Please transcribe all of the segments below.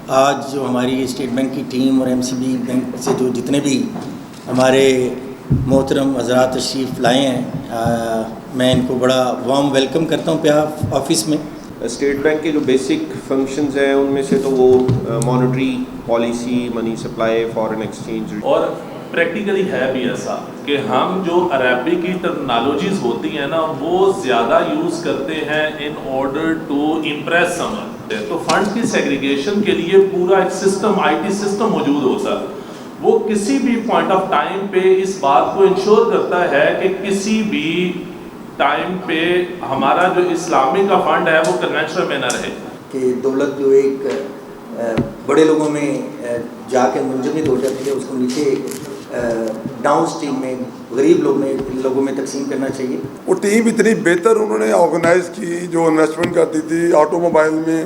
آج جو ہماری اسٹیٹ بینک کی ٹیم اور ایم سی بی بینک سے جو جتنے بھی ہمارے محترم حضرات تشریف لائے ہیں، میں ان کو بڑا وارم ویلکم کرتا ہوں پیاف آفس میں۔ اسٹیٹ بینک کے جو بیسک فنکشنز ہیں ان میں سے تو وہ monetary policy, money supply, foreign exchange, اور پریکٹیکلی ہے بھی ایسا کہ ہم جو عربی کی ٹرمنالوجیز ہوتی ہیں نا وہ زیادہ یوز کرتے ہیں ان آرڈر ٹو امپریس سمن۔ تو فنڈ کی سیگریگیشن کے لیے پورا ایک سسٹم، آئی ٹی سسٹم موجود ہوتا ہے، وہ کسی بھی پوائنٹ آف ٹائم پہ اس بات کو انشور کرتا ہے کہ کسی بھی ٹائم پہ ہمارا جو اسلامی کا فنڈ ہے وہ کنونشنل میں نہ رہے، کہ دولت جو ایک بڑے لوگوں میں جا کے منجمد ہو جاتی ہے، اس کو نیچے ڈاؤن اسٹریم میں غریب لوگوں میں تقسیم کرنا چاہیے۔ وہ ٹیم اتنی بہتر انہوں نے آرگنائز کی، جو انویسٹمنٹ کرتی تھی آٹو موبائل میں،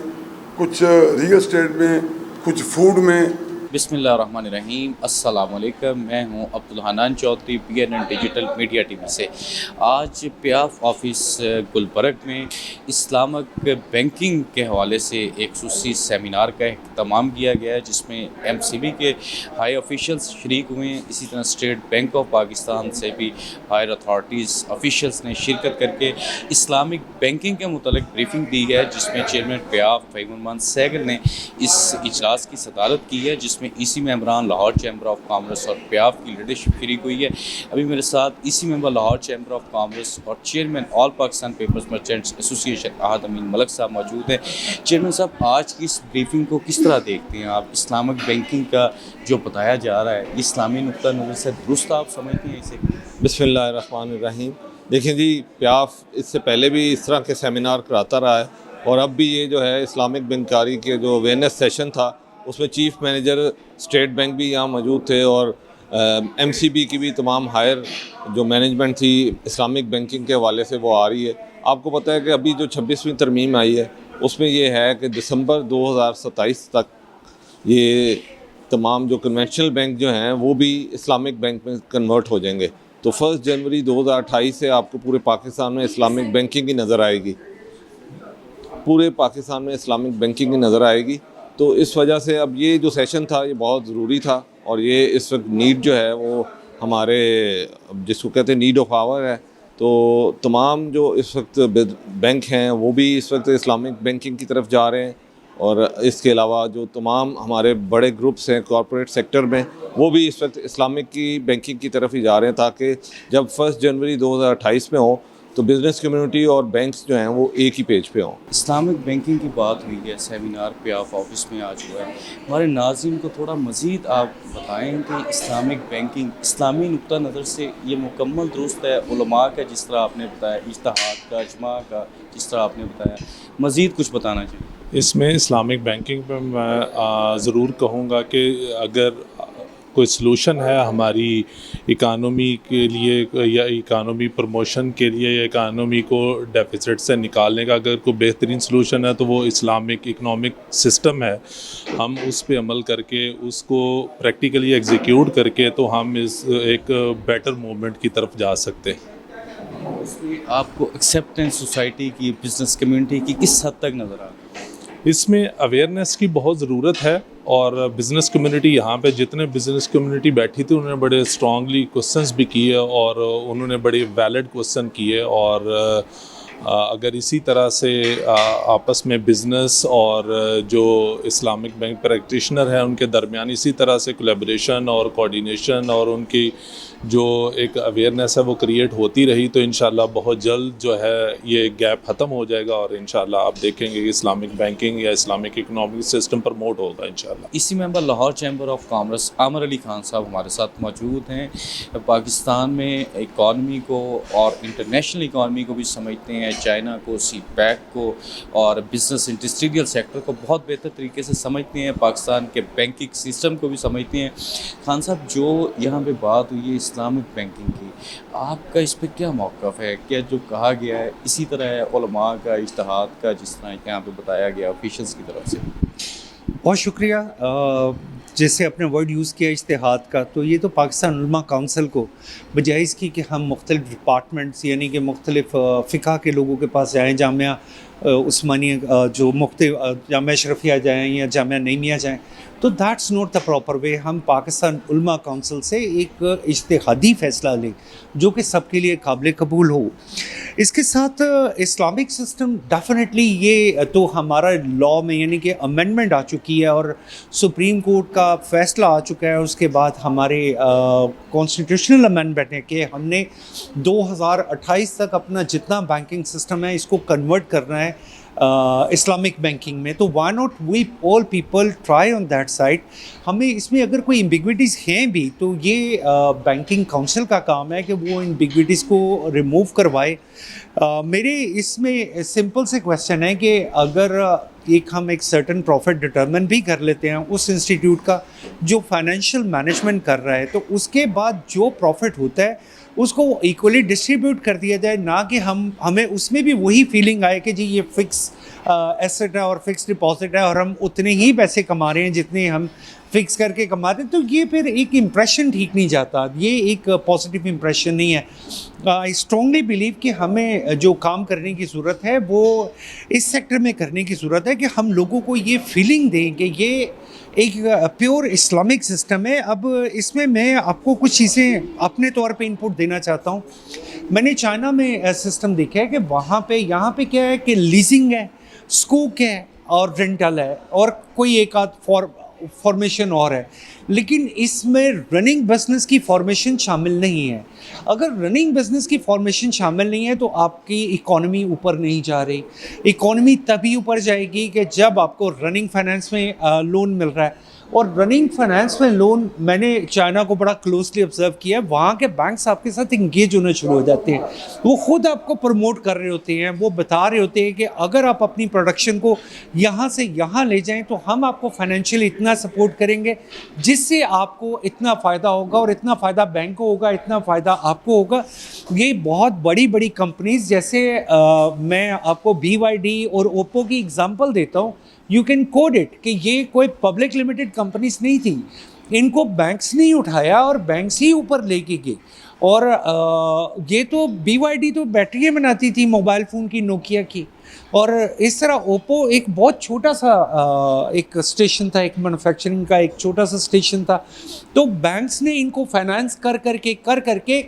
کچھ ریئل اسٹیٹ میں، کچھ فوڈ میں۔ بسم اللہ الرحمن الرحیم، السلام علیکم۔ میں ہوں Abdul Hanan Chaudhry, PNN digital media T V سے۔ آج پیاف آفس گلبرگ میں اسلامک بینکنگ کے حوالے سے ایک خصوصی سیمینار کا اہتمام کیا گیا ہے، جس میں MCB کے ہائی آفیشلز شریک ہوئے ہیں، اسی طرح اسٹیٹ بینک آف پاکستان سے بھی ہائر اتھارٹیز آفیشلز نے شرکت کر کے اسلامک بینکنگ کے متعلق بریفنگ دی ہے، جس میں چیئرمین پیاف فہیم الرحمان سہگل نے اس اجلاس کی صدارت کی ہے، جس میں EC ممبران لاہور چیمبر آف کامرس اور پیاف کی لیڈرشپ شریک ہوئی ہے۔ ابھی میرے ساتھ EC member Lahore chamber of commerce اور چیئرمین آل پاکستان پیپرز مرچنٹس ایسوسی ایشن احد امین ملک صاحب موجود ہیں۔ چیئرمین صاحب، آج کی اس بریفنگ کو کس طرح دیکھتے ہیں آپ؟ اسلامک بینکنگ کا جو بتایا جا رہا ہے، اسلامی نقطہ نظر سے درست آپ سمجھتے ہیں اسے؟ بسم اللہ الرحمن الرحیم۔ دیکھیں جی، پیاف اس سے پہلے بھی اس طرح کے سیمینار کراتا رہا ہے، اور اب بھی یہ جو ہے اسلامک بینکاری کے جو اویئرنیس سیشن تھا، اس میں چیف مینیجر اسٹیٹ بینک بھی یہاں موجود تھے، اور MCB کی بھی تمام ہائر جو مینجمنٹ تھی اسلامک بینکنگ کے حوالے سے وہ آ رہی ہے۔ آپ کو پتہ ہے کہ ابھی جو 26ویں ترمیم آئی ہے اس میں یہ ہے کہ دسمبر 2027 تک یہ تمام جو کنونشنل بینک جو ہیں وہ بھی اسلامک بینک میں کنورٹ ہو جائیں گے۔ تو 1 جنوری 2028 سے آپ کو پورے پاکستان میں اسلامک بینکنگ کی نظر آئے گی، پورے پاکستان میں اسلامک بینکنگ کی نظر آئے گی۔ تو اس وجہ سے اب یہ جو سیشن تھا یہ بہت ضروری تھا، اور یہ اس وقت نیڈ جو ہے وہ ہمارے جس کو کہتے ہیں نیڈ آف آور ہے۔ تو تمام جو اس وقت بینک ہیں وہ بھی اس وقت اسلامک بینکنگ کی طرف جا رہے ہیں، اور اس کے علاوہ جو تمام ہمارے بڑے گروپس ہیں کارپوریٹ سیکٹر میں وہ بھی اس وقت اسلامک کی بینکنگ کی طرف ہی جا رہے ہیں، تاکہ جب 1 جنوری 2028 میں ہو تو بزنس کمیونٹی اور بینکس جو ہیں وہ ایک ہی پیج پہ ہوں۔ اسلامک بینکنگ کی بات ہوئی ہے، سیمینار پیاف آفس میں آج ہوا ہے۔ ہمارے ناظرین کو تھوڑا مزید آپ بتائیں کہ اسلامک بینکنگ اسلامی نقطہ نظر سے یہ مکمل درست ہے؟ علماء کا جس طرح آپ نے بتایا، اجتہاد کا، اجماع کا جس طرح آپ نے بتایا، مزید کچھ بتانا چاہیے؟ اس میں اسلامک بینکنگ پہ میں ضرور کہوں گا کہ اگر کوئی سلوشن ہے ہماری اکانومی کے لیے یا اکانومی پروموشن کے لیے یا اکانومی کو ڈیفیسٹ سے نکالنے کا اگر کوئی بہترین سلوشن ہے تو وہ اسلامک اکنامک سسٹم ہے۔ ہم اس پہ عمل کر کے اس کو پریکٹیکلی ایگزیکیوٹ کر کے تو ہم اس ایک بیٹر موومنٹ کی طرف جا سکتے ہیں۔ اس میں آپ کو ایکسیپٹنس سوسائٹی کی، بزنس کمیونٹی کی کس حد تک نظر آ رہی ہے؟ اس میں اویئرنیس کی بہت ضرورت ہے، اور بزنس کمیونٹی یہاں پہ جتنے بزنس کمیونٹی بیٹھی تھی انہوں نے بڑے اسٹرانگلی کوسچنس بھی کیے، اور انہوں نے بڑے ویلڈ کوسچن کیے، اور اگر اسی طرح سے آپس میں بزنس اور جو اسلامک بینک پریکٹیشنر ہیں ان کے درمیان اسی طرح سے کولیبریشن اور کوآرڈینیشن اور ان کی جو ایک اویئرنیس ہے وہ کریٹ ہوتی رہی تو انشاءاللہ بہت جلد جو ہے یہ گیپ ختم ہو جائے گا، اور انشاءاللہ آپ دیکھیں گے کہ اسلامک بینکنگ یا اسلامک اکنامک سسٹم پروموٹ ہوگا انشاءاللہ۔ اسی ممبر لاہور چیمبر آف کامرس عامر علی خان صاحب ہمارے ساتھ موجود ہیں۔ پاکستان میں اکانومی کو اور انٹرنیشنل اکانومی کو بھی سمجھتے ہیں، چائنا کو، سی پیک کو اور بزنس انڈسٹریل سیکٹر کو بہت بہتر طریقے سے سمجھتے ہیں، پاکستان کے بینکنگ سسٹم کو بھی سمجھتے ہیں۔ خان صاحب، جو یہاں پہ بات ہوئی ہے اسلامک بینکنگ کی، آپ کا اس پہ کیا موقف ہے؟ کیا جو کہا گیا ہے اسی طرح ہے علماء کا، اجتہاد کا، جس طرح یہاں پہ بتایا گیا آفیشلز کی طرف سے؟ بہت شکریہ۔ جیسے اپنے ورڈ یوز کیا اتحاد کا، تو یہ تو پاکستان علماء کونسل کو بجائے اس کی کہ ہم مختلف ڈپارٹمنٹس یعنی کہ مختلف فقہ کے لوگوں کے پاس جائیں، جامعہ عثمانیہ جو مختلف جامعہ اشرفیہ جائیں یا جامعہ نعیمیہ جائیں، تو that's not the proper way. ہم پاکستان علماء کونسل سے ایک اجتہادی فیصلہ لیں جو کہ سب کے لیے قابل قبول ہو. اس کے ساتھ اسلامک سسٹم ڈیفینیٹلی یہ تو ہمارا لاء میں یعنی کہ امینڈمنٹ آ چکی ہے اور سپریم کورٹ کا فیصلہ آ چکا ہے. اس کے بعد ہمارے کانسٹیٹیوشنل امینڈمنٹ ہے کہ ہم نے 2028 تک اپنا جتنا بینکنگ سسٹم ہے اس کو کنورٹ کرنا ہے اسلامک بینکنگ میں. تو why not we all people try on that side. ہمیں اس میں اگر کوئی امبیگوٹیز ہیں بھی تو یہ بینکنگ کونسل کا کام ہے کہ وہ امبیگوٹیز کو ریموو کروائے. میرے اس میں سمپل سے کویسچن ہے کہ اگر ہم ایک سرٹن پروفٹ ڈٹرمن بھی کر لیتے ہیں اس انسٹیٹیوٹ کا جو فائنینشیل مینجمنٹ کر رہا ہے، تو اس کے بعد جو پروفٹ ہوتا ہے اس کو ایکولی ڈسٹریبیوٹ کر دیا جائے، نہ کہ ہمیں اس میں بھی وہی فیلنگ آئے کہ جی یہ فکس ایسٹ ہے اور فکس ڈپازٹ ہے اور ہم اتنے ہی پیسے کما رہے ہیں جتنے ہم فکس کر کے کماتے ہیں. تو یہ پھر ایک امپریشن ٹھیک نہیں جاتا، یہ ایک پازیٹیو امپریشن نہیں ہے. آئی اسٹرانگلی بلیو کہ ہمیں جو کام کرنے کی ضرورت ہے وہ اس سیکٹر میں کرنے کی ضرورت ہے کہ ہم لوگوں کو یہ فیلنگ دیں کہ یہ ایک پیور اسلامک سسٹم ہے. اب اس میں آپ کو کچھ چیزیں اپنے طور پہ انپٹ دینا چاہتا ہوں. میں نے چائنا میں سسٹم دیکھا ہے کہ وہاں پہ یہاں پہ کیا ہے کہ لیزنگ ہے، اسکوک ہے اور رینٹل ہے اور کوئی ایک آدھ فارمیشن اور ہے، لیکن اس میں رننگ بزنس کی فارمیشن شامل نہیں ہے. اگر رننگ بزنس کی فارمیشن شامل نہیں ہے تو آپ کی اکانومی اوپر نہیں جا رہی. اکانومی تبھی اوپر جائے گی کہ جب آپ کو رننگ فائنانس میں لون مل رہا ہے. اور رننگ فائنانس میں لون میں نے چائنا کو بڑا کلوزلی آبزرو کیا ہے. وہاں کے بینکس آپ کے ساتھ انگیج ہونے شروع ہو جاتے ہیں، وہ خود آپ کو پروموٹ کر رہے ہوتے ہیں، وہ بتا رہے ہوتے ہیں کہ اگر آپ اپنی پروڈکشن کو یہاں سے یہاں لے جائیں تو ہم آپ کو فائنینشیلی اتنا سپورٹ کریں گے جس سے آپ کو اتنا فائدہ ہوگا اور اتنا فائدہ بینک کو ہوگا، اتنا فائدہ آپ کو ہوگا. یہ بہت بڑی بڑی کمپنیز جیسے میں آپ کو BYD اور اوپو کی اگزامپل دیتا ہوں. یو کین کوڈ اٹ کہ یہ کوئی پبلک لمیٹڈ کمپنیز نہیں تھی، ان کو بینکس نے اٹھایا اور بینکس ہی اوپر لے کے گئے. اور یہ تو BYD تو بیٹریاں بناتی تھی موبائل فون کی، نوکیا کی، اور اس طرح اوپو ایک بہت چھوٹا سا ایک اسٹیشن تھا، ایک مینوفیکچرنگ کا ایک چھوٹا سا اسٹیشن تھا. تو بینکس نے ان کو فائنانس کر کے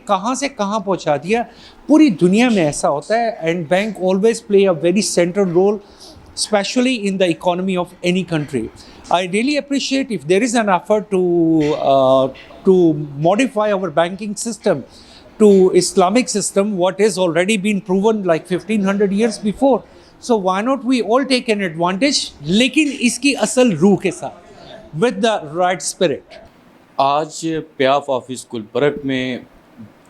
کہاں سے کہاں پہنچا دیا. پوری دنیا میں ایسا ہوتا ہے and bank always play a very central role especially in the economy of any country. I really appreciate if there is an effort to modify our banking system to Islamic system, what has already been proven like 1500 years before. So why not we all take an advantage, lekin iski asal ruh ke saath with the right spirit. آج پیاف office Gulberg میں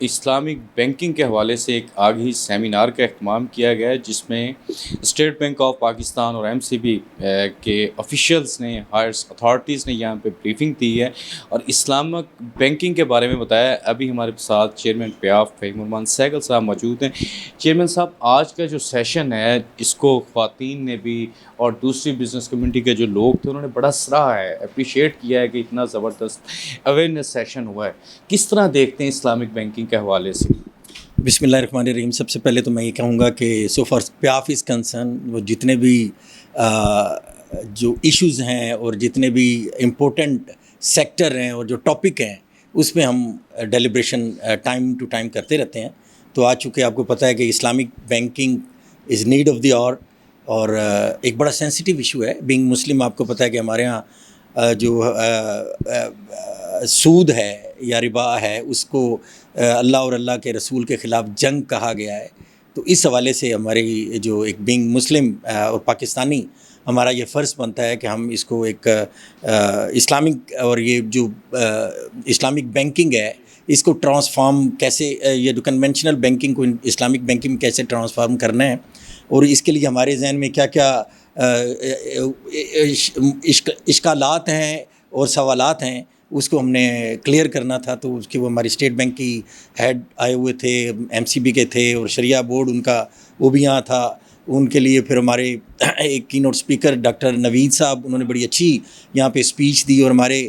Islamic banking کے حوالے سے ایک آگہی seminar کا اہتمام کیا گیا ہے، جس میں اسٹیٹ بینک آف پاکستان اور MCB کے آفیشیلز نے، ہائر اتھارٹیز نے یہاں پہ بریفنگ دی ہے اور اسلامک بینکنگ کے بارے میں بتایا. ابھی ہمارے ساتھ چیئرمین پیاف فہیم الرحمان سہگل صاحب موجود ہیں. چیئرمین صاحب، آج کا جو سیشن ہے اس کو خواتین نے بھی اور دوسری بزنس کمیونٹی کے جو لوگ تھے انہوں نے بڑا سراہا ہے، اپریشیٹ کیا ہے کہ اتنا زبردست اویئرنیس سیشن ہوا ہے. کس طرح دیکھتے ہیں اسلامک بینکنگ کے حوالے سے؟ بسم اللہ الرحمن الرحیم. سب سے پہلے تو میں یہ کہوں گا کہ سو فار پیاف از کنسرن، وہ جتنے بھی جو ایشوز ہیں اور جتنے بھی امپورٹنٹ سیکٹر ہیں اور جو ٹاپک ہیں اس پہ ہم ڈیلیبریشن ٹائم ٹو ٹائم کرتے رہتے ہیں. تو آج چونکہ آپ کو پتہ ہے کہ Islamic banking is need of the hour اور ایک بڑا سینسٹیو ایشو ہے. بینگ مسلم آپ کو پتہ ہے کہ ہمارے ہاں جو سود ہے یا ربا ہے اس کو اللہ اور اللہ کے رسول کے خلاف جنگ کہا گیا ہے. تو اس حوالے سے ہماری جو ایک بینگ مسلم اور پاکستانی ہمارا یہ فرض بنتا ہے کہ ہم اس کو ایک اسلامک اور یہ جو اسلامک بینکنگ ہے اس کو ٹرانسفارم کیسے، یہ جو کنونشنل بینکنگ کو اسلامک بینکنگ میں کیسے ٹرانسفارم کرنا ہے اور اس کے لیے ہمارے ذہن میں کیا کیا اشکالات ہیں اور سوالات ہیں اس کو ہم نے کلیئر کرنا تھا. تو اس کے وہ ہماری اسٹیٹ بینک کی ہیڈ آئے ہوئے تھے، MCB کے تھے اور شریعہ بورڈ ان کا وہ بھی یہاں تھا. ان کے لیے پھر ہمارے ایک کی نوٹ اسپیکر ڈاکٹر نوید صاحب، انہوں نے بڑی اچھی یہاں پہ اسپیچ دی اور ہمارے